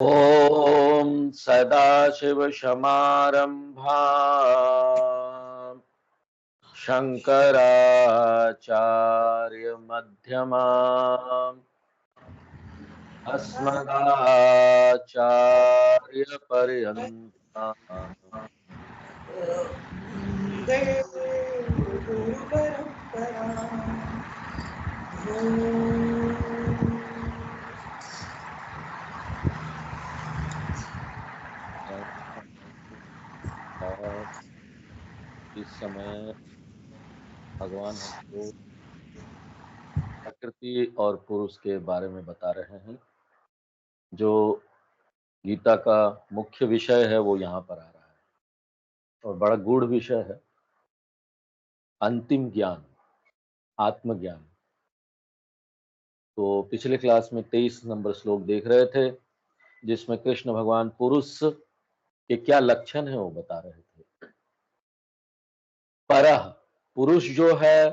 ॐ सदाशिवसमारम्भाम् शङ्कराचार्यमध्यमाम् अस्मदाचार्यपर्यन्ताम् वन्दे गुरुपरम्पराम्। और इस समय भगवान हमको प्रकृति और पुरुष के बारे में बता रहे हैं। जो गीता का मुख्य विषय है वो यहाँ पर आ रहा है और बड़ा गूढ़ विषय है। अंतिम ज्ञान, आत्मज्ञान। तो पिछले क्लास में 23 नंबर श्लोक देख रहे थे, जिसमें कृष्ण भगवान पुरुष के क्या लक्षण है वो बता रहे थे। परह, पुरुष जो है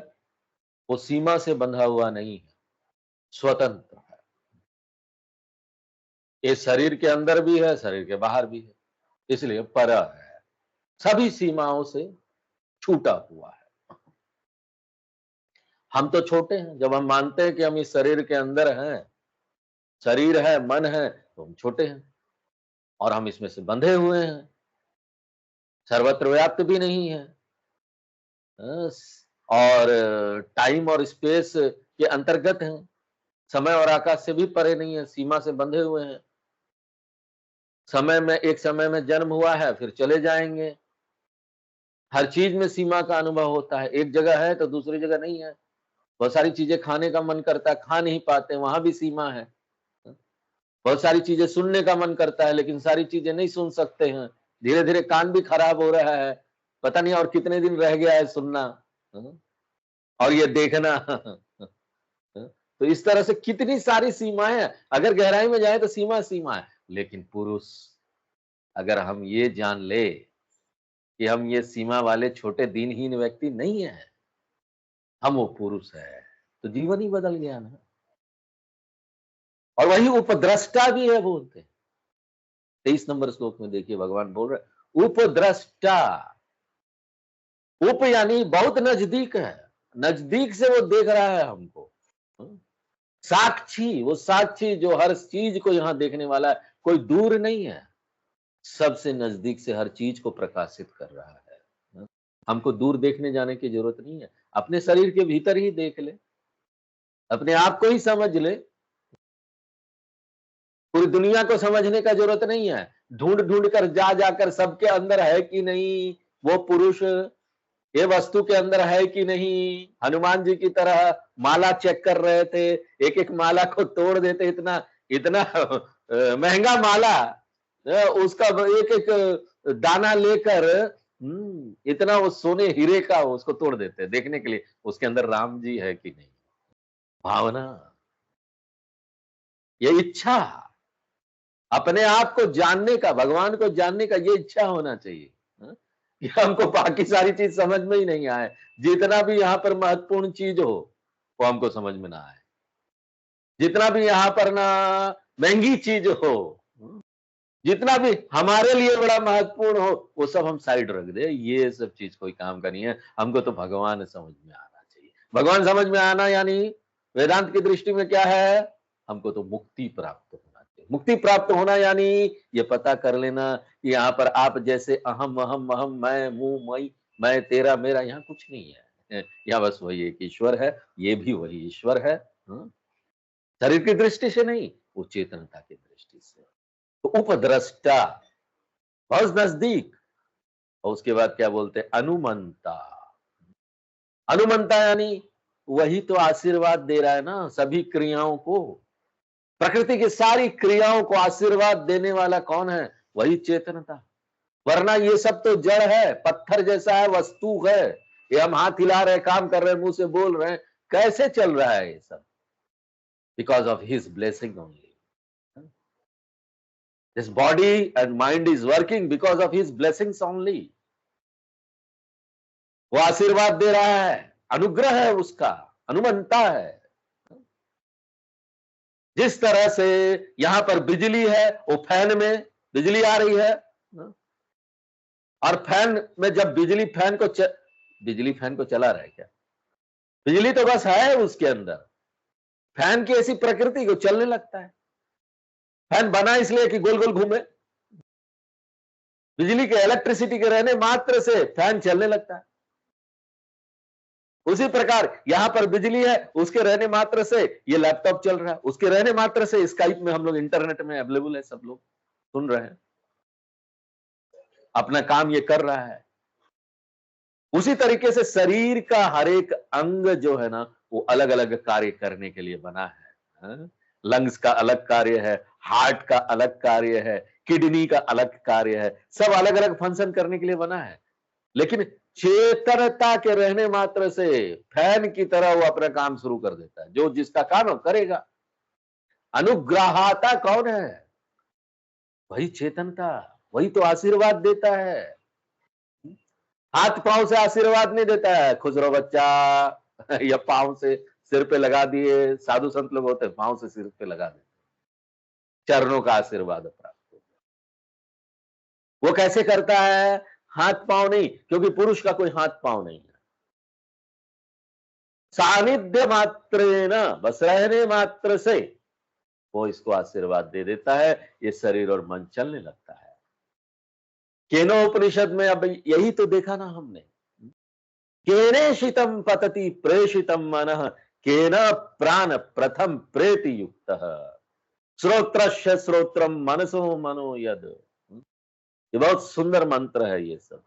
वो सीमा से बंधा हुआ नहीं है, स्वतंत्र है। ये शरीर के अंदर भी है, शरीर के बाहर भी है, इसलिए परह है, सभी सीमाओं से छूटा हुआ है। हम तो छोटे हैं, जब हम मानते हैं कि हम इस शरीर के अंदर हैं, शरीर है, मन है, तो हम छोटे हैं और हम इसमें से बंधे हुए हैं, सर्वत्र व्याप्त भी नहीं है। और टाइम और स्पेस के अंतर्गत हैं, समय और आकाश से भी परे नहीं है, सीमा से बंधे हुए हैं। समय में, एक समय में जन्म हुआ है, फिर चले जाएंगे। हर चीज में सीमा का अनुभव होता है, एक जगह है तो दूसरी जगह नहीं है। बहुत सारी चीजें खाने का मन करता है, खा नहीं पाते, वहां भी सीमा है। बहुत सारी चीजें सुनने का मन करता है, लेकिन सारी चीजें नहीं सुन सकते हैं। धीरे धीरे कान भी खराब हो रहा है, पता नहीं और कितने दिन रह गया है सुनना और ये देखना। तो इस तरह से कितनी सारी सीमाएं हैं। अगर गहराई में जाए तो सीमा सीमा है, लेकिन पुरुष, अगर हम ये जान ले कि हम ये सीमा वाले छोटे दिनहीन व्यक्ति नहीं है, हम वो पुरुष है, तो जीवन ही बदल गया ना। और वही उपद्रष्टा भी है बोलते हैं। 23 नंबर श्लोक में देखिए भगवान बोल रहे उपद्रष्टा। उप यानी बहुत नजदीक है, नजदीक से वो देख रहा है हमको। साक्षी, वो साक्षी जो हर चीज को यहां देखने वाला है, कोई दूर नहीं है, सबसे नजदीक से हर चीज को प्रकाशित कर रहा है। हमको दूर देखने जाने की जरूरत नहीं है, अपने शरीर के भीतर ही देख ले, अपने आप को ही समझ ले। पूरी दुनिया को समझने का जरूरत नहीं है, ढूंढ ढूंढ कर जा जाकर सबके अंदर है कि नहीं वो पुरुष, ये वस्तु के अंदर है कि नहीं। हनुमान जी की तरह माला चेक कर रहे थे, एक एक माला को तोड़ देते, इतना इतना महंगा माला, उसका एक एक दाना लेकर इतना वो सोने हीरे का उसको तोड़ देते देखने के लिए उसके अंदर राम जी है कि नहीं। भावना, ये इच्छा, अपने आप को जानने का, भगवान को जानने का, ये इच्छा होना चाहिए। हाँ? कि हमको बाकी सारी चीज समझ में ही नहीं आए, जितना भी यहाँ पर महत्वपूर्ण चीज हो वो हमको समझ में ना आए, जितना भी यहाँ पर ना महंगी चीज हो, जितना भी हमारे लिए बड़ा महत्वपूर्ण हो, वो सब हम साइड रख दे, ये सब चीज कोई काम का नहीं है। हमको तो भगवान समझ में आना चाहिए। भगवान समझ में आना यानी वेदांत की दृष्टि में क्या है, हमको तो मुक्ति प्राप्त होना चाहिए। मुक्ति प्राप्त होना यानी ये पता कर लेना कि यहाँ पर आप जैसे अहम अहम अहम, मैं मुंह मई, मैं तेरा मेरा, यहाँ कुछ नहीं है। यहाँ बस वही एक ईश्वर है, ये भी वही ईश्वर है। हाँ? शरीर की दृष्टि से नहीं, वो चेतनता की दृष्टि से। तो उपद्रष्टा, बहुत नजदीक। और उसके बाद क्या बोलते हैं, अनुमंता। अनुमंता यानी वही तो आशीर्वाद दे रहा है ना सभी क्रियाओं को। प्रकृति की सारी क्रियाओं को आशीर्वाद देने वाला कौन है, वही चेतनता। वरना ये सब तो जड़ है, पत्थर जैसा है, वस्तु है। ये हम हाथ हिला रहे, काम कर रहे, मुंह से बोल रहे हैं, कैसे चल रहा है ये सब? Because of his blessing only. His body and mind is working because of his blessings only. वो आशीर्वाद दे रहा है, अनुग्रह है उसका, अनुमंता है। जिस तरह से यहां पर बिजली है, वो फैन में बिजली आ रही है, और फैन में जब बिजली फैन को चला रहा है क्या? बिजली तो बस है उसके अंदर। फैन की ऐसी प्रकृति को चलने लगता है। फैन बना इसलिए कि गोल गोल घूमे। बिजली के इलेक्ट्रिसिटी के रहने मात्र से फैन चलने लगता है। उसी प्रकार यहां पर बिजली है, उसके रहने मात्र से ये लैपटॉप चल रहा है, उसके रहने मात्र से स्काइप में हम लोग इंटरनेट में अवेलेबल है, सब लोग सुन रहे हैं, अपना काम ये कर रहा है। उसी तरीके से शरीर का हर एक अंग जो है ना, वो अलग अलग कार्य करने के लिए बना है, हाँ? लंग्स का अलग कार्य है, हार्ट का अलग कार्य है, किडनी का अलग कार्य है, सब अलग अलग फंक्शन करने के लिए बना है। लेकिन चेतनता के रहने मात्र से फैन की तरह वो अपना काम शुरू कर देता है। जो जिसका काम है वो करेगा। अनुग्रहाता कौन है? वही चेतनता, वही तो आशीर्वाद देता है। हाथ पांव से आशीर्वाद नहीं देता है, खुश रहो बच्चा या पांव से सिर पे लगा दिए। साधु संत लोग होते हैं, पांव से सिर पे लगा देते, चरणों का आशीर्वाद प्राप्त हो। वो कैसे करता है? हाथ पांव नहीं, क्योंकि पुरुष का कोई हाथ पांव नहीं है। सानिध्य मात्र ना, बस रहने मात्र से वो इसको आशीर्वाद दे देता है। ये शरीर और मन चलने लगता है। केनोपनिषद में अब यही तो देखा ना हमने। केनेशितम पतति प्रेषितम मनः, केन प्राण प्रथम प्रेति युक्तः, श्रोत्रस्य श्रोत्रम मनसो मनो यद। ये बहुत सुंदर मंत्र है ये सब।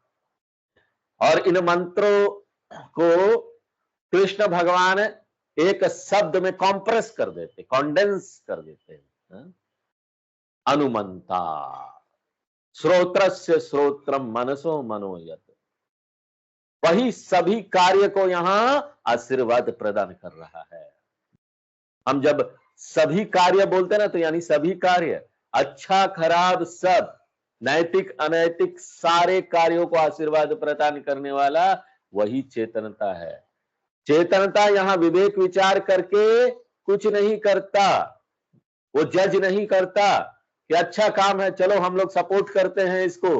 और इन मंत्रों को कृष्ण भगवान एक शब्द में कॉम्प्रेस कर देते, कॉन्डेंस कर देते हैं, अनुमंता, श्रोत्रस्य श्रोत्रम मनसो मनो यद। वही सभी कार्य को यहां आशीर्वाद प्रदान कर रहा है। हम जब सभी कार्य बोलते हैं ना, तो यानी सभी कार्य, अच्छा खराब सब, नैतिक अनैतिक सारे कार्यों को आशीर्वाद प्रदान करने वाला वही चेतनता है। चेतनता यहां विवेक विचार करके कुछ नहीं करता। वो जज नहीं करता कि अच्छा काम है, चलो हम लोग सपोर्ट करते हैं इसको,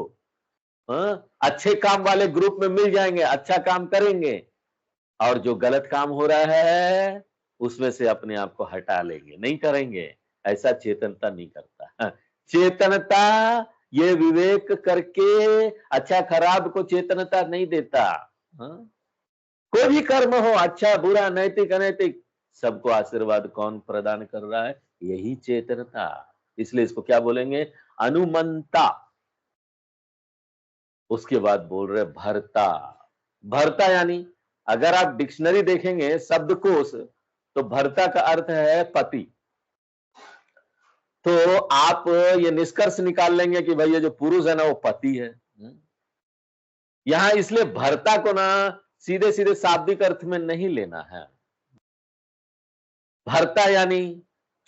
अच्छे काम वाले ग्रुप में मिल जाएंगे, अच्छा काम करेंगे, और जो गलत काम हो रहा है उसमें से अपने आप को हटा लेंगे, नहीं करेंगे। ऐसा चेतनता नहीं करता। चेतनता ये विवेक करके अच्छा खराब को चेतनता नहीं देता। कोई भी कर्म हो, अच्छा बुरा नैतिक अनैतिक, सबको आशीर्वाद कौन प्रदान कर रहा है? यही चेतनता। इसलिए इसको क्या बोलेंगे? अनुमंता। उसके बाद बोल रहे भरता। भरता यानी अगर आप डिक्शनरी देखेंगे शब्दकोश, तो भरता का अर्थ है पति। तो आप ये निष्कर्ष निकाल लेंगे कि भाई ये जो पुरुष है ना, वो पति है। यहां इसलिए भरता को ना सीधे सीधे शाब्दिक अर्थ में नहीं लेना है। भरता यानी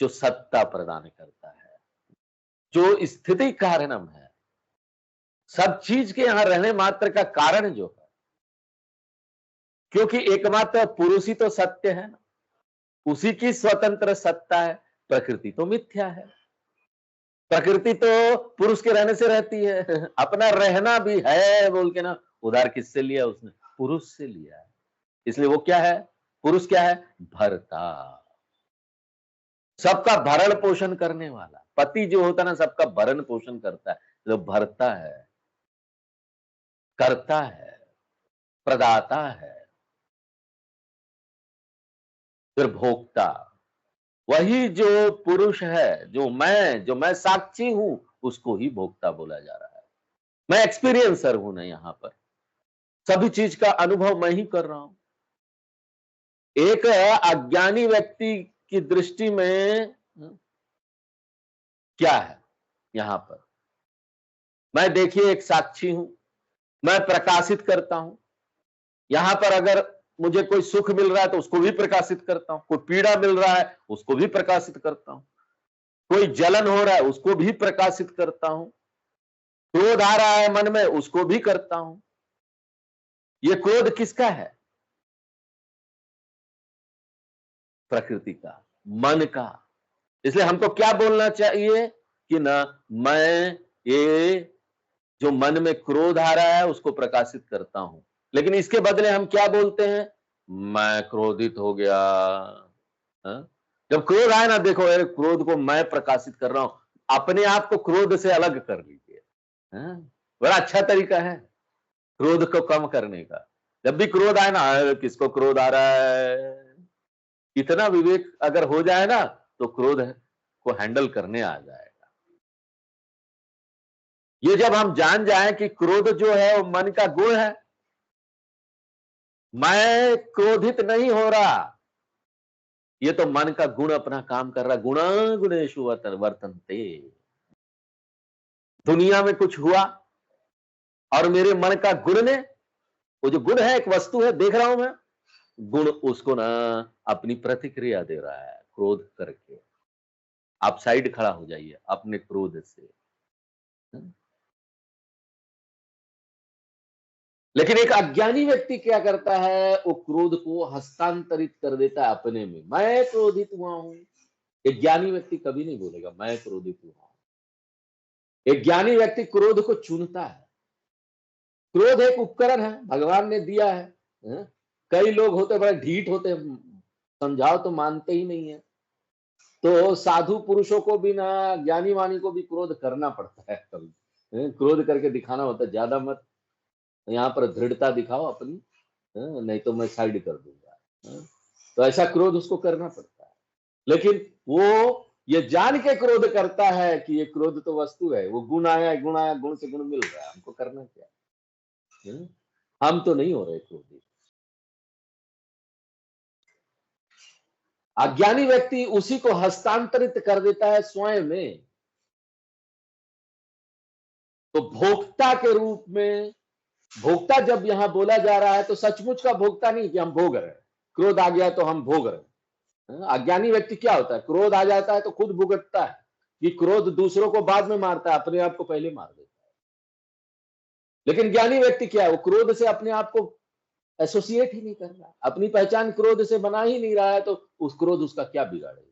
जो सत्ता प्रदान करता है, जो स्थिति कारणम है, सब चीज के यहां रहने मात्र का कारण जो है। क्योंकि एकमात्र पुरुष ही तो सत्य है ना, उसी की स्वतंत्र सत्ता है। प्रकृति तो मिथ्या है। प्रकृति तो पुरुष के रहने से रहती है। अपना रहना भी है बोल के ना उधार किससे लिया उसने? पुरुष से लिया है। इसलिए वो क्या है? पुरुष क्या है? भरता, सबका भरण पोषण करने वाला। पति जो होता है ना, सबका भरण पोषण करता है। जो भरता है, करता है, प्रदाता है, फिर भोक्ता। वही जो पुरुष है, जो मैं साक्षी हूं, उसको ही भोक्ता बोला जा रहा है। मैं एक्सपीरियंसर हूं ना, यहां पर सभी चीज का अनुभव मैं ही कर रहा हूं। एक अज्ञानी व्यक्ति की दृष्टि में क्या है? यहां पर मैं देखिए एक साक्षी हूं, मैं प्रकाशित करता हूं। यहां पर अगर मुझे कोई सुख मिल रहा है तो उसको भी प्रकाशित करता हूं, कोई पीड़ा मिल रहा है उसको भी प्रकाशित करता हूं, कोई जलन हो रहा है उसको भी प्रकाशित करता हूं, क्रोध आ रहा है मन में उसको भी करता हूं। ये क्रोध किसका है? प्रकृति का, मन का। इसलिए हमको क्या बोलना चाहिए कि ना, मैं ये जो मन में क्रोध आ रहा है उसको प्रकाशित करता हूं, लेकिन इसके बदले हम क्या बोलते हैं, मैं क्रोधित हो गया। हाँ? जब क्रोध आए ना, देखो यार, क्रोध को मैं प्रकाशित कर रहा हूं, अपने आप को क्रोध से अलग कर लीजिए। हाँ? बड़ा अच्छा तरीका है क्रोध को कम करने का। जब भी क्रोध आए ना, अरे किसको क्रोध आ रहा है, इतना विवेक अगर हो जाए ना, तो क्रोध को हैंडल करने आ जाएगा। ये जब हम जान जाएं कि क्रोध जो है वो मन का गुण है, मैं क्रोधित नहीं हो रहा, ये तो मन का गुण अपना काम कर रहा। गुणा गुणेषु वर्तन्ते। दुनिया में कुछ हुआ और मेरे मन का गुण ने, वो जो गुण है, एक वस्तु है, देख रहा हूं मैं, गुण उसको ना अपनी प्रतिक्रिया दे रहा है क्रोध करके। आप साइड खड़ा हो जाइए अपने क्रोध से। लेकिन एक अज्ञानी व्यक्ति क्या करता है, वो क्रोध को हस्तांतरित कर देता है अपने में। मैं क्रोधित हुआ हूं। एक ज्ञानी व्यक्ति कभी नहीं बोलेगा मैं क्रोधित हुआ हूं। एक ज्ञानी व्यक्ति क्रोध को चुनता है। क्रोध एक उपकरण है, भगवान ने दिया है। हैं? कई लोग होते बड़े ढीठ होते हैं, समझाओ तो मानते ही नहीं है। तो साधु पुरुषों को भी ना, ज्ञानी वाणी को भी क्रोध करना पड़ता है कभी। क्रोध करके दिखाना होता है, ज्यादा मत यहाँ पर दृढ़ता दिखाओ अपनी, नहीं तो मैं साइड कर दूंगा। हाँ? तो ऐसा क्रोध उसको करना पड़ता है। लेकिन वो ये जान के क्रोध करता है कि ये क्रोध तो वस्तु है, वो गुण आया, गुण आया, गुण से गुण मिल रहा है, हमको करना क्या है? हम तो नहीं हो रहे क्रोधी। अज्ञानी व्यक्ति उसी को हस्तांतरित कर देता है स्वयं में। तो भोक्ता के रूप में, भोक्ता जब यहां बोला जा रहा है तो सचमुच का भोक्ता नहीं कि हम भोग रहे हैं। क्रोध आ गया तो हम भोग रहे हैं। अज्ञानी व्यक्ति क्या होता है, क्रोध आ जाता है तो खुद भुगतता है। कि क्रोध दूसरों को बाद में मारता है, अपने आप को पहले मार देता है। लेकिन ज्ञानी व्यक्ति क्या है, वो क्रोध से अपने आप को एसोसिएट ही नहीं कर रहा, अपनी पहचान क्रोध से बना ही नहीं रहा है, तो उस क्रोध उसका क्या बिगाड़ेगा।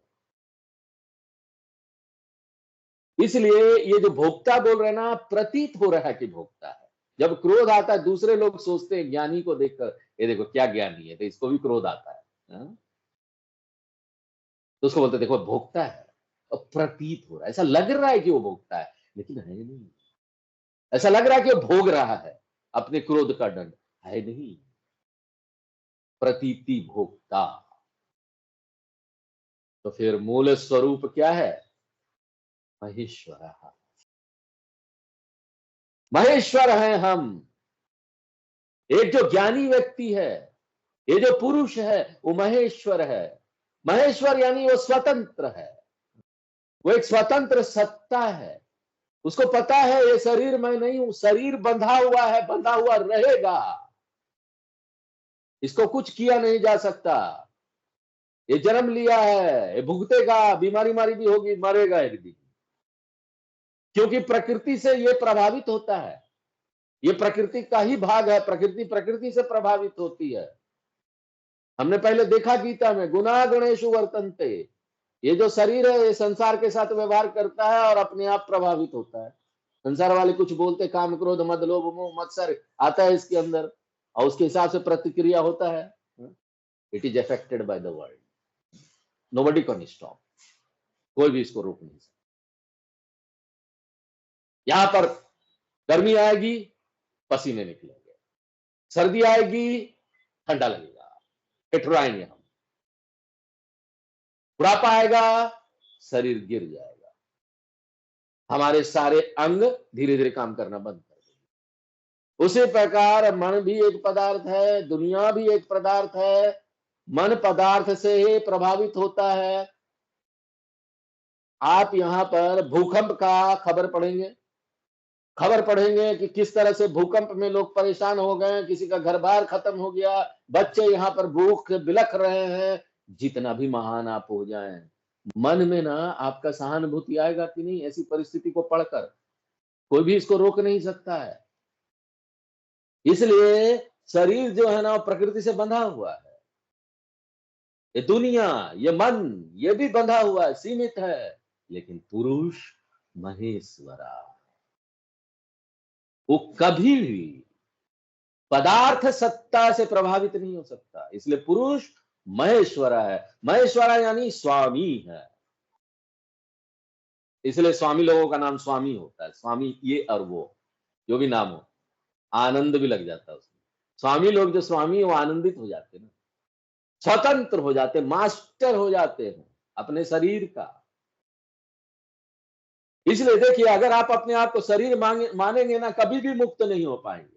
इसलिए ये जो भोक्ता बोल रहे हैं ना, प्रतीत हो रहा है कि भोक्ता है। जब क्रोध आता है, दूसरे लोग सोचते हैं ज्ञानी को देखकर, ये देखो क्या ज्ञानी है, तो इसको भी क्रोध आता है। हाँ? तो उसको बोलते हैं, देखो भोक्ता है। और प्रतीत हो रहा है, ऐसा लग रहा है कि वो भोक्ता है, लेकिन है नहीं। ऐसा लग रहा है कि वो भोग रहा है अपने क्रोध का दंड, है नहीं। प्रतीति भोक्ता। तो फिर मूल स्वरूप क्या है, महेश्वर। महेश्वर हैं हम। एक जो ज्ञानी व्यक्ति है, ये जो पुरुष है, वो महेश्वर है। महेश्वर यानी वो स्वतंत्र है, वो एक स्वतंत्र सत्ता है। उसको पता है ये शरीर मैं नहीं हूं, शरीर बंधा हुआ है, बंधा हुआ रहेगा, इसको कुछ किया नहीं जा सकता। ये जन्म लिया है, ये भुगतेगा, बीमारी मारी भी होगी, मरेगा एक दिन। क्योंकि प्रकृति से ये प्रभावित होता है, ये प्रकृति का ही भाग है। प्रकृति प्रकृति से प्रभावित होती है। हमने पहले देखा गीता में, गुना गुणेषु वर्तन्ते। ये जो शरीर है, ये संसार के साथ व्यवहार करता है और अपने आप प्रभावित होता है। संसार वाले कुछ बोलते, काम क्रोध मद लोभ मोह मत्सर आता है इसके अंदर, और उसके हिसाब से प्रतिक्रिया होता है। It is affected by the world, nobody can stop. कोई भी इसको रोक नहीं सकता। यहां पर गर्मी आएगी, पसीने निकलेंगे, सर्दी आएगी, ठंडा लगेगा, ठिठुराएंगे हम, बुढ़ापा आएगा, शरीर गिर जाएगा, हमारे सारे अंग धीरे धीरे काम करना बंद कर देंगे। उसी प्रकार मन भी एक पदार्थ है, दुनिया भी एक पदार्थ है। मन पदार्थ से ही प्रभावित होता है। आप यहां पर भूकंप का खबर पढ़ेंगे कि किस तरह से भूकंप में लोग परेशान हो गए, किसी का घर बार खत्म हो गया, बच्चे यहाँ पर भूख बिलख रहे हैं। जितना भी महान आप हो जाएं, मन में ना आपका सहानुभूति आएगा कि नहीं, ऐसी परिस्थिति को पढ़कर कोई भी इसको रोक नहीं सकता है। इसलिए शरीर जो है ना, प्रकृति से बंधा हुआ है। ये दुनिया, ये मन, ये भी बंधा हुआ है, सीमित है, लेकिन पुरुष महेश्वरा, वो कभी भी पदार्थ सत्ता से प्रभावित नहीं हो सकता। इसलिए पुरुष महेश्वरा है। महेश्वरा यानी स्वामी है। इसलिए स्वामी लोगों का नाम स्वामी होता है। स्वामी ये और वो, जो भी नाम हो, आनंद भी लग जाता है उसमें। स्वामी लोग जो स्वामी वो आनंदित हो जाते हैं ना, स्वतंत्र हो जाते, मास्टर हो जाते हैं अपने शरीर का। इसलिए देखिए, अगर आप अपने आप को शरीर मानेंगे ना, कभी भी मुक्त नहीं हो पाएंगे।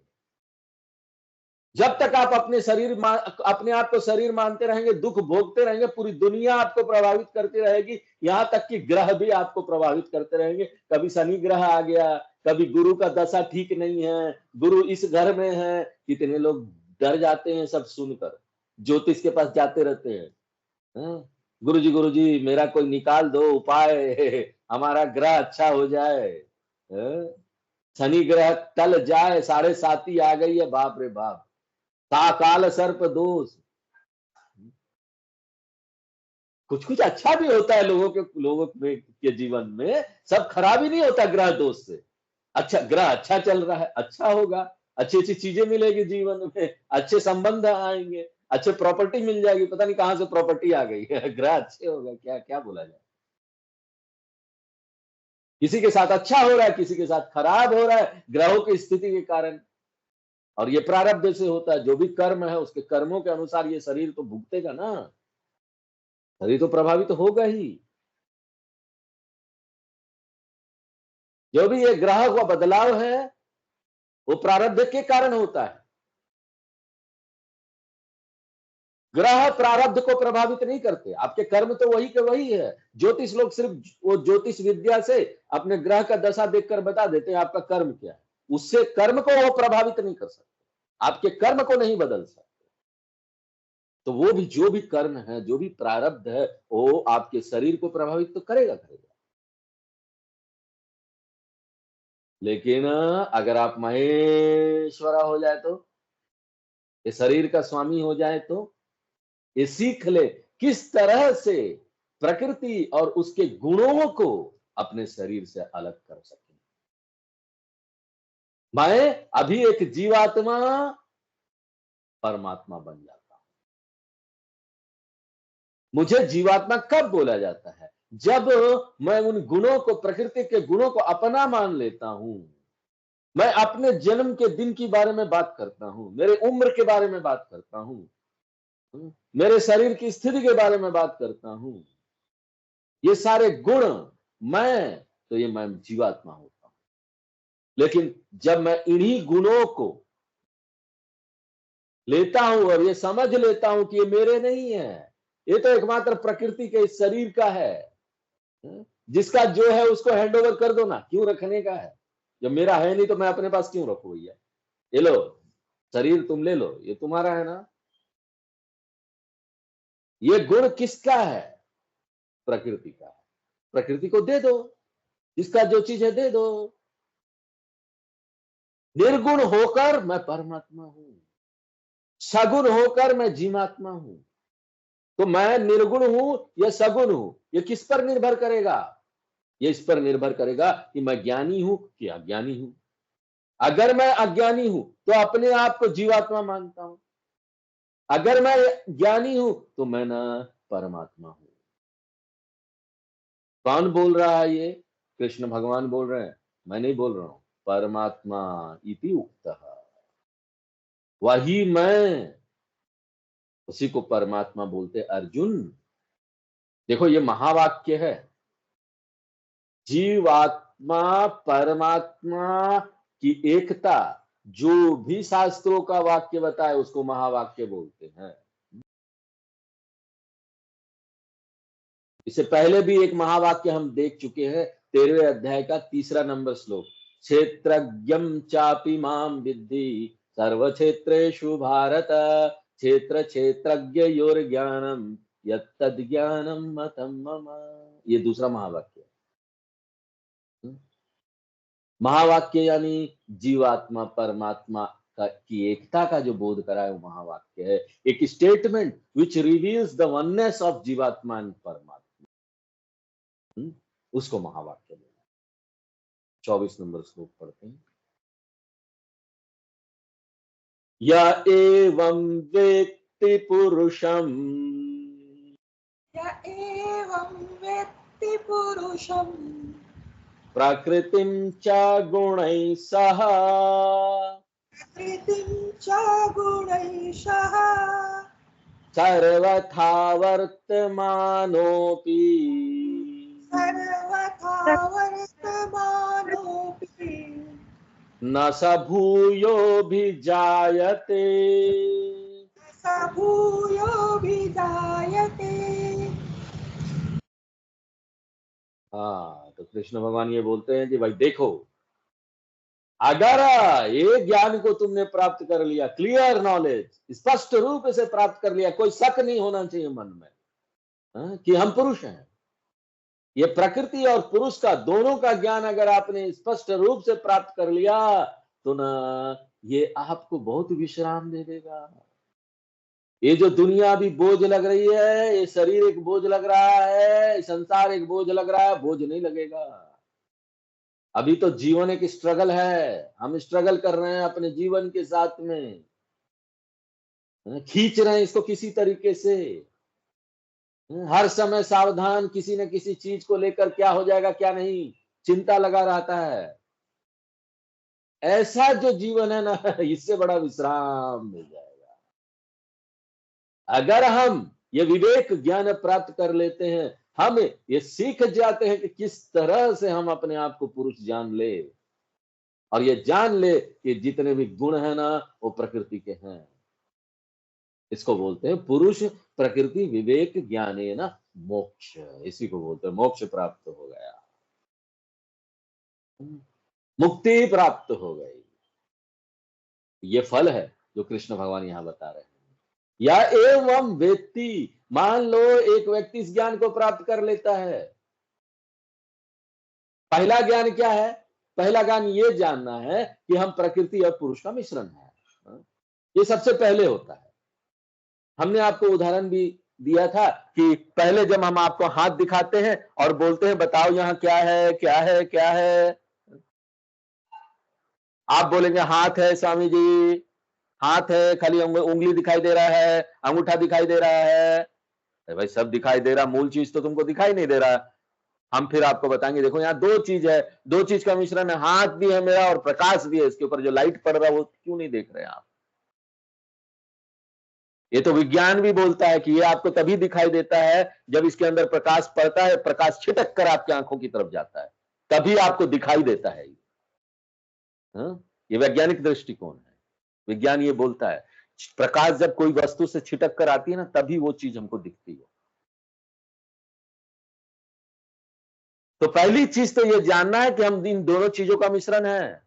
जब तक आप अपने आप को शरीर मानते रहेंगे, दुख भोगते रहेंगे, पूरी दुनिया आपको प्रभावित करती रहेगी। यहां तक कि ग्रह भी आपको प्रभावित करते रहेंगे। कभी शनि ग्रह आ गया, कभी गुरु का दशा ठीक नहीं है, गुरु इस घर में है। कितने लोग डर जाते हैं सब सुनकर, ज्योतिष के पास जाते रहते हैं। हाँ? गुरु जी मेरा कोई निकाल दो उपाय, हमारा ग्रह अच्छा हो जाए। हाँ? शनि ग्रह टल जाए, 7.5 आ गई है, बाप रे बाप, काल सर्प दोष। कुछ कुछ अच्छा भी होता है लोगों के जीवन में, सब खराब ही नहीं होता ग्रह दोष से। अच्छा, ग्रह अच्छा चल रहा है, अच्छा होगा, अच्छी अच्छी चीजें मिलेगी जीवन में, अच्छे संबंध आएंगे, अच्छे प्रॉपर्टी मिल जाएगी। पता नहीं कहां से प्रॉपर्टी आ गई है, ग्रह अच्छे होगा, क्या क्या बोला जाए। किसी के साथ अच्छा हो रहा है, किसी के साथ खराब हो रहा है, ग्रहों की स्थिति के कारण। और ये प्रारब्ध से होता है, जो भी कर्म है उसके कर्मों के अनुसार ये शरीर तो भुगतेगा ना, शरीर तो प्रभावित तो होगा ही। जो भी ये ग्रह का बदलाव है वो प्रारब्ध के कारण होता है। ग्रह प्रारब्ध को प्रभावित नहीं करते, आपके कर्म तो वही के वही है। ज्योतिष लोग सिर्फ वो ज्योतिष विद्या से अपने ग्रह का दशा देखकर बता देते हैं आपका कर्म क्या है। उससे कर्म को वो प्रभावित नहीं कर सकते, आपके कर्म को नहीं बदल सकते। तो वो भी जो भी कर्म है, जो भी प्रारब्ध है, वो आपके शरीर को प्रभावित तो करेगा करेगा। लेकिन अगर आप महेश्वरा हो जाए तो, ये शरीर का स्वामी हो जाए तो, ये सीख ले किस तरह से प्रकृति और उसके गुणों को अपने शरीर से अलग कर सके। मैं अभी एक जीवात्मा परमात्मा बन जाता हूं। मुझे जीवात्मा कब बोला जाता है? जब मैं उन गुणों को, प्रकृति के गुणों को अपना मान लेता हूं। मैं अपने जन्म के दिन के बारे में बात करता हूं, मेरे उम्र के बारे में बात करता हूं, मेरे शरीर की स्थिति के बारे में बात करता हूं। ये सारे गुण मैं, तो ये मैं जीवात्मा होता हूं। लेकिन जब मैं इन्हीं गुणों को लेता हूं और ये समझ लेता हूं कि ये मेरे नहीं है, ये तो एकमात्र प्रकृति के इस शरीर का है, जिसका जो है उसको हैंड ओवर कर दो ना, क्यों रखने का है? जब मेरा है नहीं तो मैं अपने पास क्यों रखूं भैया? ये लो, शरीर तुम ले लो, ये तुम्हारा है ना। ये गुण किसका है? प्रकृति का है। प्रकृति को दे दो, जिसका जो चीज है दे दो। निर्गुण होकर मैं परमात्मा हूं, सगुण होकर मैं जीवात्मा हूं। तो मैं निर्गुण हूं या सगुण हूं, ये किस पर निर्भर करेगा? ये इस पर निर्भर करेगा कि मैं ज्ञानी हूं कि अज्ञानी हूं। अगर मैं अज्ञानी हूं तो अपने आप को जीवात्मा मानता हूं, अगर मैं ज्ञानी हूं तो मैं ना परमात्मा हूं। कौन बोल रहा है ये? कृष्ण भगवान बोल रहे हैं, मैं नहीं बोल रहा हूं। परमात्मा इति उक्तः, वही मैं, उसी को परमात्मा बोलते अर्जुन। देखो ये महावाक्य है। जीवात्मा परमात्मा की एकता, जो भी शास्त्रों का वाक्य बताए उसको महावाक्य बोलते हैं। इससे पहले भी एक महावाक्य हम देख चुके हैं, 13वें अध्याय का 3 नंबर श्लोक। क्षेत्रज्ञं चापि मां विद्धि सर्व क्षेत्रेषु भारत, क्षेत्र क्षेत्रज्ञयोर्ज्ञानम यत्तद् ज्ञानम मतं मम। ये दूसरा महावाक्य है। महावाक्य यानी जीवात्मा परमात्मा की एकता का जो बोध कराए वो महावाक्य है। एक statement which reveals the oneness of जीवात्मा एंड परमात्मा, उसको महावाक्य बोला। 24 नंबर श्लोक पढ़ते हैं। या एवं वेत्ति पुरुषम, य एवं वेत्ति पुरुषं प्रकृतिं च गुणैः सह, प्रकृतिं च गुणैः सह सर्वथा वर्तमानोऽपि, सर्वथा वर्तमानोऽपि न स भूयोऽभिजायते। स भूयोऽभिजायते। हाँ, तो कृष्ण भगवान ये बोलते हैं कि भाई देखो, अगर ये ज्ञान को तुमने प्राप्त कर लिया, क्लियर नॉलेज, स्पष्ट रूप से प्राप्त कर लिया, कोई शक नहीं होना चाहिए मन में, कि हम पुरुष हैं। ये प्रकृति और पुरुष का दोनों का ज्ञान अगर आपने स्पष्ट रूप से प्राप्त कर लिया तो ना ये आपको बहुत विश्राम दे देगा। ये जो दुनिया भी बोझ लग रही है, ये शरीर एक बोझ लग रहा है, संसार एक बोझ लग रहा है, बोझ नहीं लगेगा। अभी तो जीवन एक स्ट्रगल है, हम स्ट्रगल कर रहे हैं अपने जीवन के साथ में, खींच रहे हैं इसको किसी तरीके से, हर समय सावधान, किसी न किसी चीज को लेकर क्या हो जाएगा क्या नहीं, चिंता लगा रहता है। ऐसा जो जीवन है ना, इससे बड़ा विश्राम मिल जाएगा अगर हम ये विवेक ज्ञान प्राप्त कर लेते हैं। हम ये सीख जाते हैं कि किस तरह से हम अपने आप को पुरुष जान ले, और ये जान ले कि जितने भी गुण है ना वो प्रकृति के हैं। इसको बोलते हैं पुरुष प्रकृति विवेक ज्ञाने ना मोक्ष, इसी को बोलते हैं मोक्ष प्राप्त हो गया, मुक्ति प्राप्त हो गई। ये फल है जो कृष्ण भगवान यहां बता रहे हैं। या एवं व्यक्ति, मान लो एक व्यक्ति इस ज्ञान को प्राप्त कर लेता है। पहला ज्ञान क्या है? पहला ज्ञान ये जानना है कि हम प्रकृति और पुरुष का मिश्रण है। ये सबसे पहले होता है। हमने आपको उदाहरण भी दिया था कि पहले जब हम आपको हाथ दिखाते हैं और बोलते हैं बताओ यहां क्या है क्या है क्या है, आप बोलेंगे हाथ है स्वामी जी, हाथ है, खाली उंगली दिखाई दे रहा है, अंगूठा दिखाई दे रहा है। अरे भाई सब दिखाई दे रहा, मूल चीज तो तुमको दिखाई नहीं दे रहा। हम फिर आपको बताएंगे देखो यहाँ दो चीज है, दो चीज का मिश्रण है, हाथ भी है मेरा और प्रकाश भी है, इसके ऊपर जो लाइट पड़ रहा है वो क्यों नहीं देख रहे आप? ये तो विज्ञान भी बोलता है कि ये आपको तभी दिखाई देता है जब इसके अंदर प्रकाश पड़ता है, प्रकाश छिटक कर आपकी आंखों की तरफ जाता है, तभी आपको दिखाई देता है। ये वैज्ञानिक दृष्टिकोण है। विज्ञान ये बोलता है प्रकाश जब कोई वस्तु से छिटक कर आती है ना तभी वो चीज हमको दिखती है। तो पहली चीज तो ये जानना है कि हम इन दोनों चीजों का मिश्रण है।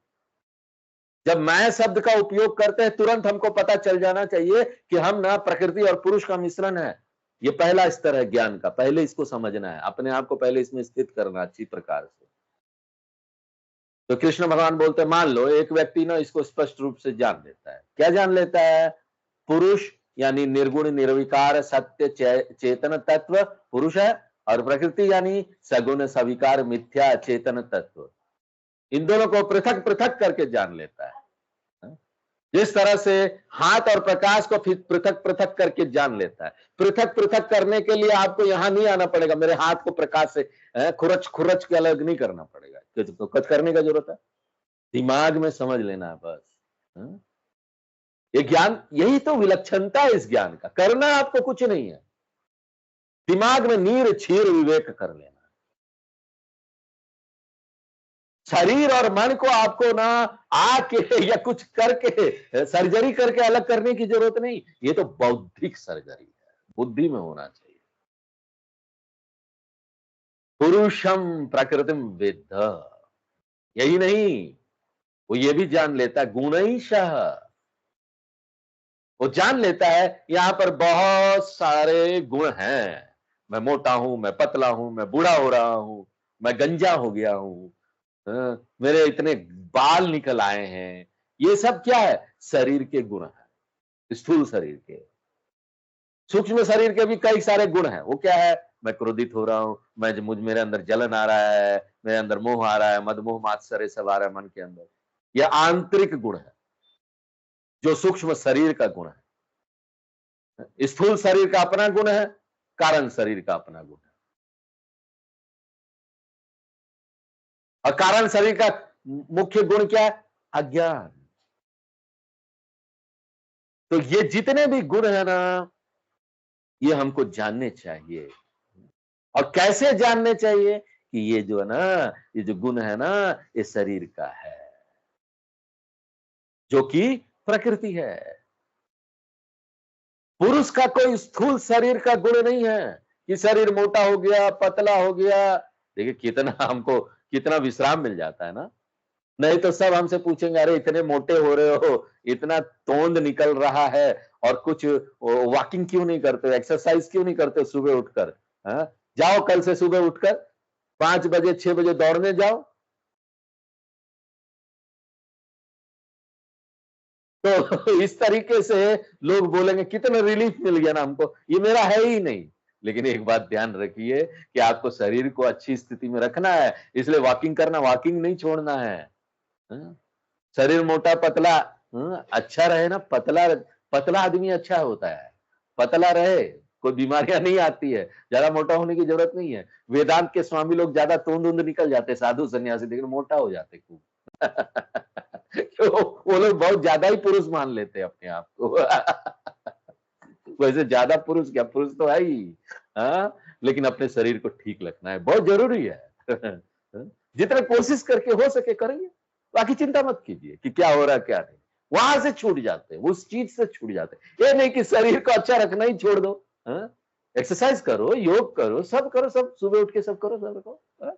जब मैं शब्द का उपयोग करते हैं तुरंत हमको पता चल जाना चाहिए कि हम ना प्रकृति और पुरुष का मिश्रण है। ये पहला स्तर है ज्ञान का, पहले इसको समझना है, अपने आप को पहले इसमें स्थित करना अच्छी प्रकार से। तो कृष्ण भगवान बोलते हैं मान लो एक व्यक्ति ना इसको स्पष्ट रूप से जान लेता है। क्या जान लेता है? पुरुष यानी निर्गुण निर्विकार सत्य चेतन तत्व पुरुष है, और प्रकृति यानी सगुण सविकार मिथ्या चेतन तत्व। इन दोनों को पृथक पृथक करके जान लेता है। जिस तरह से हाथ और प्रकाश को फिर पृथक पृथक करके जान लेता है। पृथक पृथक करने के लिए आपको यहां नहीं आना पड़ेगा, मेरे हाथ को प्रकाश से खुरच खुरच के अलग नहीं करना पड़ेगा, तो कुछ करने का जरूरत है, दिमाग में समझ लेना है बस। ये ज्ञान, यही तो विलक्षणता है इस ज्ञान का, करना आपको कुछ नहीं है, दिमाग में नीर छीर विवेक कर लेना। शरीर और मन को आपको ना आके या कुछ करके सर्जरी करके अलग करने की जरूरत नहीं, ये तो बौद्धिक सर्जरी है, बुद्धि में होना चाहिए। पुरुषम प्रकृतिम विद्ध, यही नहीं वो ये भी जान लेता है गुणैशः, वो जान लेता है यहां पर बहुत सारे गुण हैं, मैं मोटा हूं, मैं पतला हूं, मैं बूढ़ा हो रहा हूं, मैं गंजा हो गया हूं, मेरे इतने बाल निकल आए हैं, ये सब क्या है? शरीर के गुण है, स्थूल शरीर के। सूक्ष्म शरीर के भी कई सारे गुण हैं। वो क्या है? मैं क्रोधित हो रहा हूं, मेरे अंदर जलन आ रहा है, मेरे अंदर मोह आ रहा है, मदमोह मात्सर्य सब आ रहा है मन के अंदर। यह आंतरिक गुण है, जो सूक्ष्म शरीर का गुण है। स्थूल शरीर का अपना गुण है, कारण शरीर का अपना गुण है। और कारण शरीर का मुख्य गुण क्या है? अज्ञान। तो ये जितने भी गुण है ना, ये हमको जानने चाहिए। और कैसे जानने चाहिए? कि ये जो है ना, ये जो गुण है ना, ये शरीर का है, जो कि प्रकृति है। पुरुष का कोई स्थूल शरीर का गुण नहीं है कि शरीर मोटा हो गया, पतला हो गया। देखिए कितना विश्राम मिल जाता है ना। नहीं तो सब हमसे पूछेंगे, अरे इतने मोटे हो रहे हो, इतना तोंद निकल रहा है, और कुछ वॉकिंग क्यों नहीं करते हो, एक्सरसाइज क्यों नहीं करते हो सुबह उठकर? हाँ? जाओ कल से सुबह उठकर 5 बजे 6 बजे दौड़ने जाओ। तो इस तरीके से लोग बोलेंगे कितना रिलीफ मिल गया ना हमको, ये मेरा है ही नहीं। लेकिन एक बात ध्यान रखिए कि आपको शरीर को अच्छी स्थिति में रखना है, इसलिए वॉकिंग करना, वॉकिंग नहीं छोड़ना है। हाँ? शरीर मोटा पतला, अच्छा रहे ना, पतला पतला आदमी अच्छा होता है, पतला रहे, कोई बीमारियां नहीं आती है, ज्यादा मोटा होने की जरूरत नहीं है। वेदांत के स्वामी लोग ज्यादा तोंद उंद निकल जाते, साधु सन्यासी, लेकिन मोटा हो जाते खूब। तो वो लोग बहुत ज्यादा ही पुरुष मान लेते हैं अपने आप को। वैसे ज्यादा पुरुष क्या, पुरुष तो है ही। हाँ? लेकिन अपने शरीर को ठीक रखना है, बहुत जरूरी है। जितना कोशिश करके हो सके करेंगे, बाकी चिंता मत कीजिए कि क्या हो रहा है क्या नहीं। वहां से छूट जाते हैं, उस चीज से छूट जाते हैं। ये नहीं कि शरीर को अच्छा रखना ही छोड़ दो। हाँ? एक्सरसाइज करो, योग करो, सब करो, सब सुबह उठ के सब करो, सब रखो। हाँ?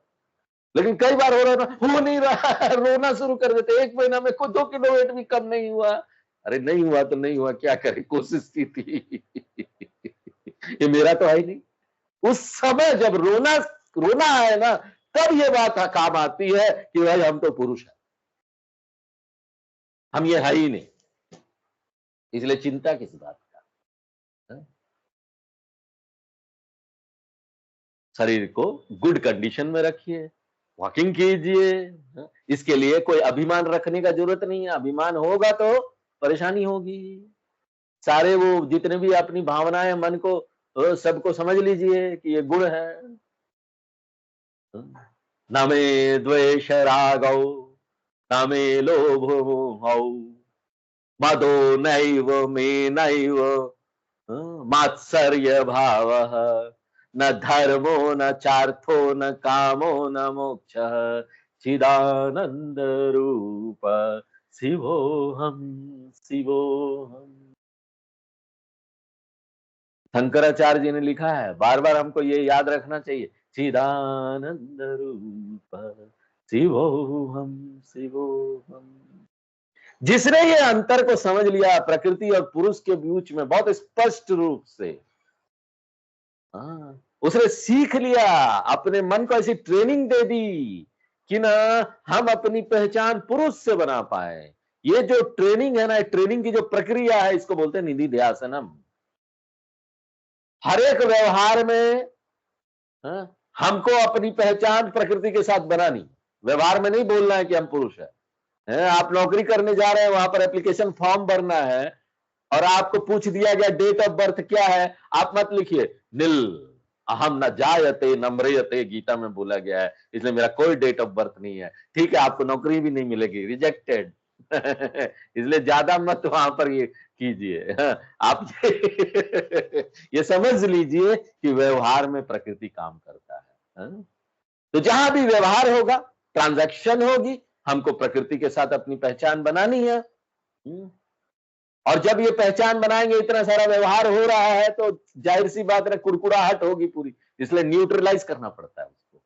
लेकिन कई बार हो रहा है ना, हो नहीं रहा है, रोना शुरू कर देते, 1 महीना में को 2 किलो वेट भी कम नहीं हुआ। अरे नहीं हुआ तो नहीं हुआ, क्या करे, कोशिश की थी। ये मेरा तो है ही नहीं। उस समय जब रोना रोना आए ना, तब ये बात काम आती है कि भाई हम तो पुरुष हैं, हम ये है ही नहीं। इसलिए चिंता किस बात का? हाँ? शरीर को गुड कंडीशन में रखिए, वॉकिंग कीजिए। हाँ? इसके लिए कोई अभिमान रखने का जरूरत नहीं है, अभिमान होगा तो परेशानी होगी। सारे वो जितने भी अपनी भावनाएं मन को, सबको समझ लीजिए कि ये गुण है। न मे द्वेष रागौ, न मे लोभो मोहौ, मदो नैव मे नैव मात्सर्य भावः, न धर्मो न चार्थो न कामो न मोक्षः, चिदानंद रूप शिवोहम शिवोहम। शंकराचार्य जी ने लिखा है, बार बार हमको ये याद रखना चाहिए, चिदानंद रूप शिवोहम शिवोहम। जिसने ये अंतर को समझ लिया प्रकृति और पुरुष के बीच में बहुत स्पष्ट रूप से, हाँ, उसने सीख लिया, अपने मन को ऐसी ट्रेनिंग दे दी कि ना हम अपनी पहचान पुरुष से बना पाए। ये जो ट्रेनिंग है ना, ट्रेनिंग की जो प्रक्रिया है, इसको बोलते हैं निधि ध्यासनम। हर एक व्यवहार में, हाँ, हमको अपनी पहचान प्रकृति के साथ बनानी। व्यवहार में नहीं बोलना है कि हम पुरुष है। आप नौकरी करने जा रहे हैं, वहां पर एप्लीकेशन फॉर्म भरना है, और आपको पूछ दिया गया डेट ऑफ बर्थ क्या है, आप मत लिखिए निल, अहम न जायते न म्रियते, गीता में बोला गया है, इसलिए मेरा कोई डेट ऑफ बर्थ नहीं है। ठीक है, आपको नौकरी भी नहीं मिलेगी, रिजेक्टेड। इसलिए ज्यादा मत वहां पर ये कीजिए। आप ये समझ लीजिए कि व्यवहार में प्रकृति काम करता है। हाँ? तो जहां भी व्यवहार होगा, ट्रांजैक्शन होगी, हमको प्रकृति के साथ अपनी पहचान बनानी है। और जब ये पहचान बनाएंगे, इतना सारा व्यवहार हो रहा है, तो जाहिर सी बात है कुड़कुड़ाहट होगी पूरी। इसलिए न्यूट्रलाइज करना पड़ता है उसको।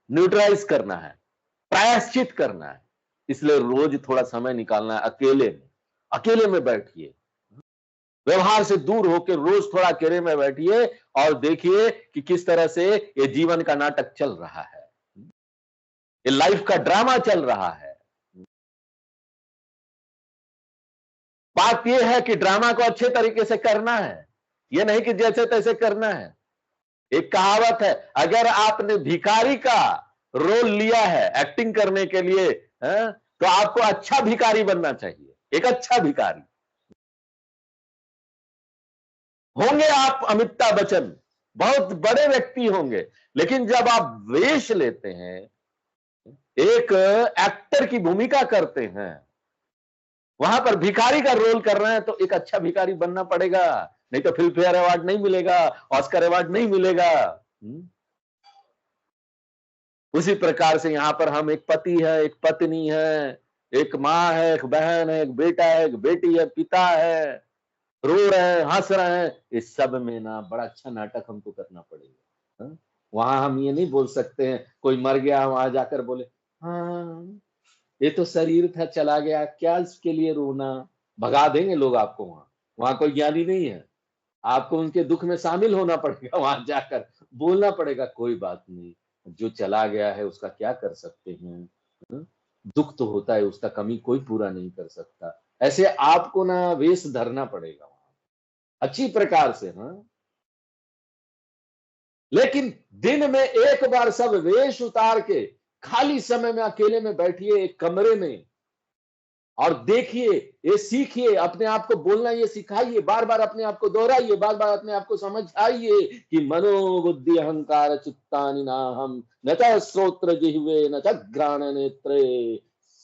न्यूट्रलाइज करना है, प्रायश्चित करना है। इसलिए रोज थोड़ा समय निकालना है, अकेले में बैठिए, व्यवहार से दूर होकर रोज थोड़ा अकेले में बैठिए, और देखिए कि किस तरह से ये जीवन का नाटक चल रहा है, ये लाइफ का ड्रामा चल रहा है। बात यह है कि ड्रामा को अच्छे तरीके से करना है, यह नहीं कि जैसे तैसे करना है। एक कहावत है, अगर आपने भिखारी का रोल लिया है एक्टिंग करने के लिए, तो आपको अच्छा भिखारी बनना चाहिए, एक अच्छा भिखारी। होंगे आप अमिताभ बच्चन, बहुत बड़े व्यक्ति होंगे, लेकिन जब आप वेश लेते हैं, एक एक्टर की भूमिका करते हैं, वहां पर भिखारी का रोल कर रहे हैं, तो एक अच्छा भिखारी बनना पड़ेगा, नहीं तो फिल्म फेयर अवार्ड नहीं मिलेगा, ऑस्कर अवार्ड नहीं मिलेगा। उसी प्रकार से यहां पर हम एक पति है, एक पत्नी है, एक माँ है, एक बहन है, एक बेटा है, एक बेटी है, पिता है, रो रहे हैं, हंस रहे हैं, इस सब में ना बड़ा अच्छा नाटक हमको करना पड़ेगा। वहां हम ये नहीं बोल सकते हैं, कोई मर गया वहां जाकर बोले हाँ ये तो शरीर था चला गया, क्या इसके लिए रोना। भगा देंगे लोग आपको। वहां वहां कोई ज्ञानी नहीं है, आपको उनके दुख में शामिल होना पड़ेगा, वहां जाकर बोलना पड़ेगा कोई बात नहीं, जो चला गया है उसका क्या कर सकते हैं। हं? दुख तो होता है, उसका कमी कोई पूरा नहीं कर सकता। ऐसे आपको ना वेश धरना पड़ेगा वहां अच्छी प्रकार से। हाँ, लेकिन दिन में एक बार सब वेश उतार के खाली समय में अकेले में बैठिए एक कमरे में और देखिए, ये सीखिए, अपने आप को बोलना ये सिखाइए, बार बार अपने आप को दोहराइए, बार बार अपने आप को समझाइए कि मनोबुद्धि अहंकार चित्तानि नाहम न च श्रोत्र जिह्वे न च घ्राण नेत्रे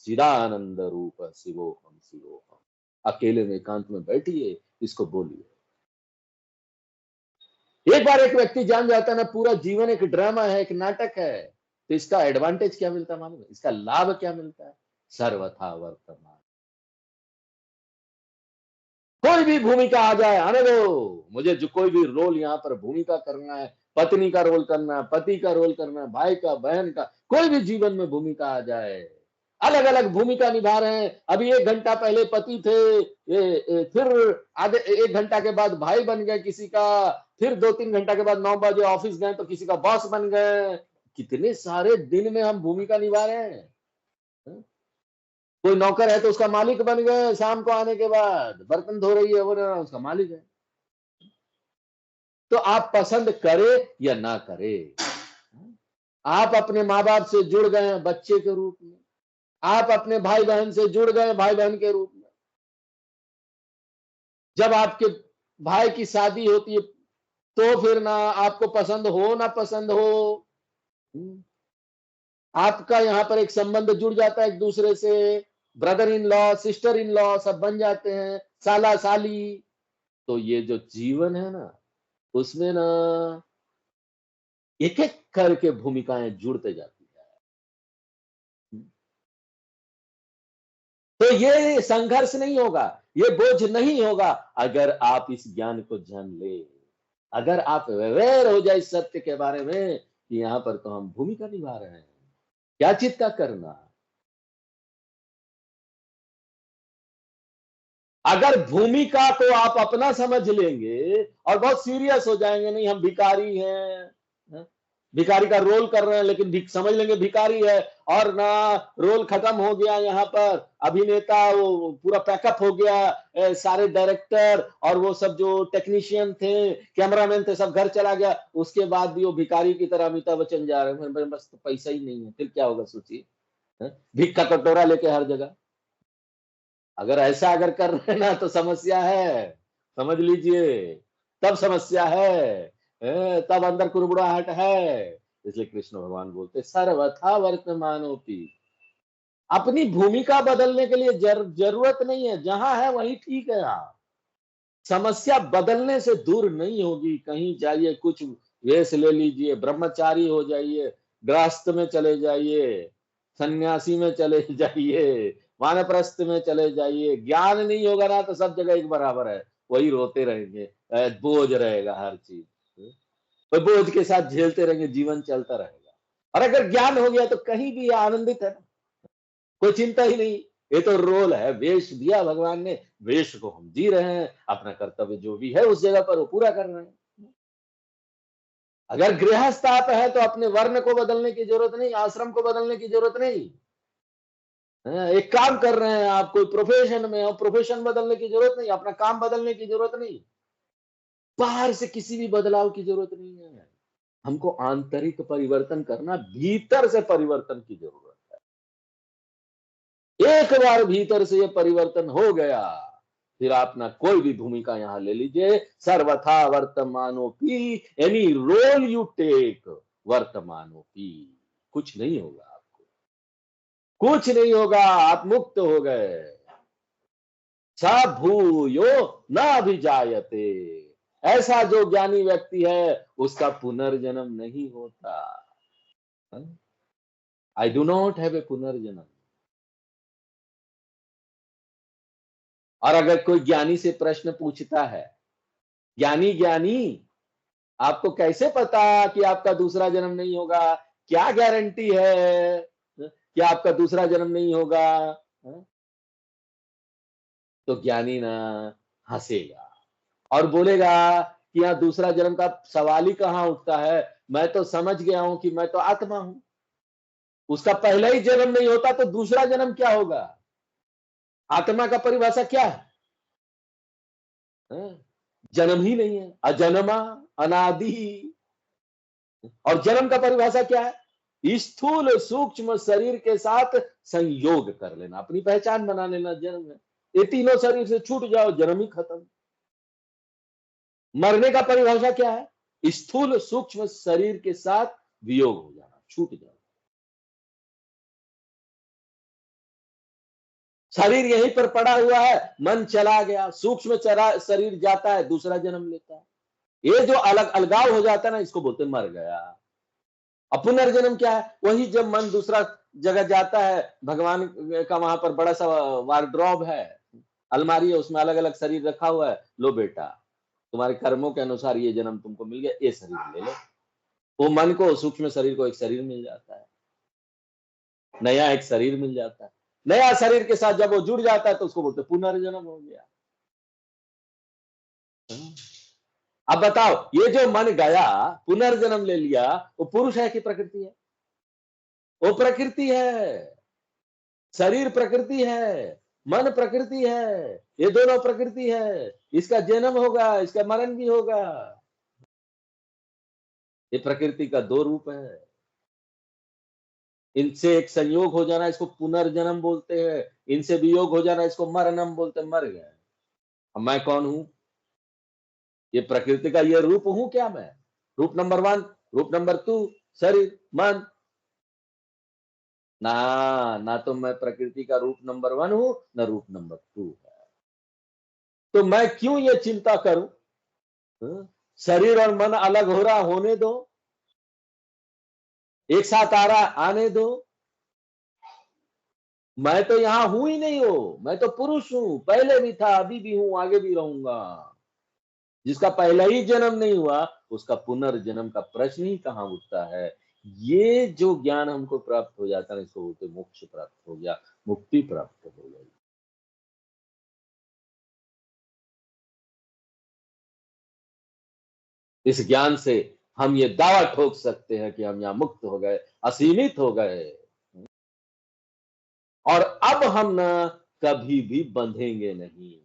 चिदानंद रूप शिवोहम शिवोहम। अकेले में एकांत में बैठिए, इसको बोलिए। एक बार एक व्यक्ति जान जाता है ना पूरा जीवन एक ड्रामा है, एक नाटक है, तो इसका एडवांटेज क्या मिलता है मालूम है? इसका लाभ क्या मिलता है? सर्वथा वर्तमान। कोई भी भूमिका आ जाए, आने दो, मुझे जो कोई भी रोल यहाँ पर भूमिका करना है, पत्नी का रोल करना है, पति का रोल करना है, भाई का, बहन का, कोई भी जीवन में भूमिका आ जाए, अलग अलग भूमिका निभा रहे हैं। अभी 1 घंटा पहले पति थे, फिर आधे 1 घंटा के बाद भाई बन गए किसी का, फिर 2-3 घंटा के बाद 9 बजे ऑफिस गए तो किसी का बॉस बन गए। कितने सारे दिन में हम भूमिका निभा रहे हैं। कोई नौकर है तो उसका मालिक बन गए, शाम को आने के बाद बर्तन धो रही है वो ना, उसका मालिक है। तो आप पसंद करें या ना करें, आप अपने माँ बाप से जुड़ गए हैं बच्चे के रूप में, आप अपने भाई बहन से जुड़ गए भाई बहन के रूप में। जब आपके भाई की शादी होती है तो फिर ना आपको पसंद हो ना पसंद हो, आपका यहाँ पर एक संबंध जुड़ जाता है एक दूसरे से, brother in law, sister in law सब बन जाते हैं, साला साली। तो ये जो जीवन है ना, उसमें ना एक एक करके भूमिकाएं जुड़ते जाती है। तो ये संघर्ष नहीं होगा, ये बोझ नहीं होगा, अगर आप इस ज्ञान को जान ले, अगर आप अवेयर हो जाए इस सत्य के बारे में कि यहाँ पर तो हम भूमिका निभा रहे हैं, क्या चिंता करना। अगर भूमिका को आप अपना समझ लेंगे और बहुत सीरियस हो जाएंगे, नहीं हम भिखारी हैं, भिखारी का रोल कर रहे हैं, लेकिन समझ लेंगे भिखारी है, और ना रोल खत्म हो गया, यहाँ पर अभिनेता वो पूरा पैकअप हो गया, सारे डायरेक्टर और वो सब जो टेक्नीशियन थे, कैमरामैन थे, सब घर चला गया, उसके बाद भी वो भिखारी की तरह अमिताभ बच्चन जा रहे हैं, बस तो पैसा ही नहीं है, फिर क्या होगा सोचिए। भीख का कटोरा लेके हर जगह। अगर ऐसा अगर कर रहे हैं ना तो समस्या है, समझ लीजिए, तब समस्या है, तब अंदर कुड़बुड़ाहट है। इसलिए कृष्ण भगवान बोलते सर्वथा वर्तमानोपि। अपनी भूमिका बदलने के लिए जरूरत नहीं है, जहां है वहीं ठीक है। आप समस्या बदलने से दूर नहीं होगी, कहीं जाइए कुछ वेश ले लीजिए, ब्रह्मचारी हो जाइए, गृहस्थ में चले जाइए, सन्यासी में चले जाइए, वानप्रस्थ में चले जाइए, ज्ञान नहीं होगा ना तो सब जगह एक बराबर है, वही रोते रहेंगे, बोझ रहेगा हर चीज, तो बोझ के साथ झेलते रहेंगे, जीवन चलता रहेगा। और अगर ज्ञान हो गया तो कहीं भी आनंदित है, कोई चिंता ही नहीं। ये तो रोल है, वेश दिया भगवान ने, वेश को हम जी रहे हैं, अपना कर्तव्य जो भी है उस जगह पर वो पूरा कर रहे हैं। अगर गृहस्थ आप है तो अपने वर्ण को बदलने की जरूरत नहीं, आश्रम को बदलने की जरूरत नहीं, एक काम कर रहे हैं आप, कोई प्रोफेशन में हो, प्रोफेशन बदलने की जरूरत नहीं, अपना काम बदलने की जरूरत नहीं, बाहर से किसी भी बदलाव की जरूरत नहीं है। हमको आंतरिक परिवर्तन करना, भीतर से परिवर्तन की जरूरत है। एक बार भीतर से ये परिवर्तन हो गया, फिर आप ना कोई भी भूमिका यहां ले लीजिए, सर्वथा वर्तमानोपि, एनी रोल यू टेक वर्तमानोपि, कुछ नहीं होगा आपको, कुछ नहीं होगा, आप मुक्त हो गए। सब भूयो न अभिजायते, ऐसा जो ज्ञानी व्यक्ति है उसका पुनर्जन्म नहीं होता। I do not have a पुनर्जन्म। और अगर कोई ज्ञानी से प्रश्न पूछता है, ज्ञानी ज्ञानी आपको कैसे पता कि आपका दूसरा जन्म नहीं होगा, क्या गारंटी है कि आपका दूसरा जन्म नहीं होगा? तो ज्ञानी ना हंसेगा और बोलेगा कि यहाँ दूसरा जन्म का सवाल ही कहां उठता है, मैं तो समझ गया हूं कि मैं तो आत्मा हूं, उसका पहला ही जन्म नहीं होता तो दूसरा जन्म क्या होगा? आत्मा का परिभाषा क्या है? हैं? जन्म ही नहीं है, अजन्मा, अनादि। और जन्म का परिभाषा क्या है? स्थूल सूक्ष्म शरीर के साथ संयोग कर लेना, अपनी पहचान बना लेना, जन्म है। ये तीनों शरीर से छूट जाओ, जन्म ही खत्म। मरने का परिभाषा क्या है? स्थूल सूक्ष्म शरीर के साथ वियोग हो जाना, छूट जाना। शरीर यहीं पर पड़ा हुआ है, मन चला गया, सूक्ष्म शरीर जाता है, दूसरा जन्म लेता है। ये जो अलगाव हो जाता है ना, इसको बोलते मर गया। अब पुनर्जन्म क्या है? वही जब मन दूसरा जगह जाता है, भगवान का वहां पर बड़ा सा वार्डरोब है, अलमारी है, उसमें अलग अलग शरीर रखा हुआ है, लो बेटा तुम्हारे कर्मों के अनुसार ये जन्म तुमको मिल गया, ये शरीर ले लो। वो मन को, सूक्ष्म शरीर को एक शरीर मिल जाता है, नया एक शरीर मिल जाता है। नया शरीर के साथ जब वो जुड़ जाता है तो उसको बोलते पुनर्जन्म हो गया। अब बताओ, ये जो मन गया, पुनर्जन्म ले लिया, वो पुरुष है कि प्रकृति है? वो प्रकृति है। शरीर प्रकृति है, मन प्रकृति है, ये दोनों प्रकृति है। इसका जन्म होगा, इसका मरण भी होगा। ये प्रकृति का दो रूप है, इनसे एक संयोग हो जाना इसको पुनर्जन्म बोलते हैं, इनसे वियोग हो जाना इसको मरणम बोलते हैं, मर गए। अब मैं कौन हूं? ये प्रकृति का ये रूप हूं क्या मैं? रूप नंबर 1, रूप नंबर 2, शरीर, मन। ना, ना तो मैं प्रकृति का रूप नंबर 1 हूं, ना रूप नंबर 2 है। तो मैं क्यों ये चिंता करूं? शरीर और मन अलग हो रहा, होने दो, एक साथ आ रहा, आने दो। मैं तो यहां हूं ही नहीं, हो मैं तो पुरुष हूं, पहले भी था, अभी भी हूं, आगे भी रहूंगा। जिसका पहला ही जन्म नहीं हुआ उसका पुनर्जन्म का प्रश्न ही कहां उठता है। ये जो ज्ञान हमको प्राप्त हो जाता है, इसको बोलते मोक्ष प्राप्त हो गया, मुक्ति प्राप्त हो गई। इस ज्ञान से हम ये दावा ठोक सकते हैं कि हम यहां मुक्त हो गए, असीमित हो गए, और अब हम ना कभी भी बंधेंगे नहीं।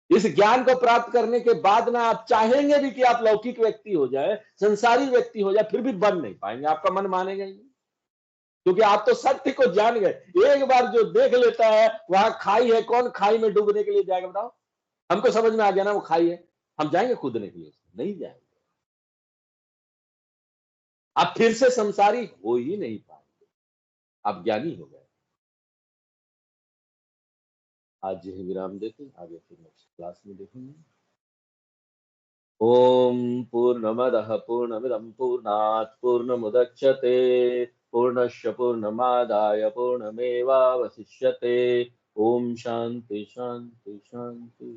इस ज्ञान को प्राप्त करने के बाद ना आप चाहेंगे भी कि आप लौकिक व्यक्ति हो जाए, संसारी व्यक्ति हो जाए, फिर भी बन नहीं पाएंगे, आपका मन मानेगा ही नहीं, क्योंकि आप तो सत्य को जान गए। एक बार जो देख लेता है वहां खाई है, कौन खाई में डूबने के लिए जाएगा बताओ? हमको समझ में आ गया ना वो खाई है, हम जाएंगे कूदने के लिए? नहीं जाएंगे। आप फिर से संसारी हो ही नहीं पाएंगे, आप ज्ञानी हो गए। आज यही विराम देते, आगे फिर नेक्स्ट क्लास में देखेंगे। ओम पूर्णमदः पूर्णमिदं पूर्णात् पूर्णमुदच्यते पूर्णस्य पूर्णमादाय पूर्णमेवावशिष्यते। ओम शांति शांति शांति।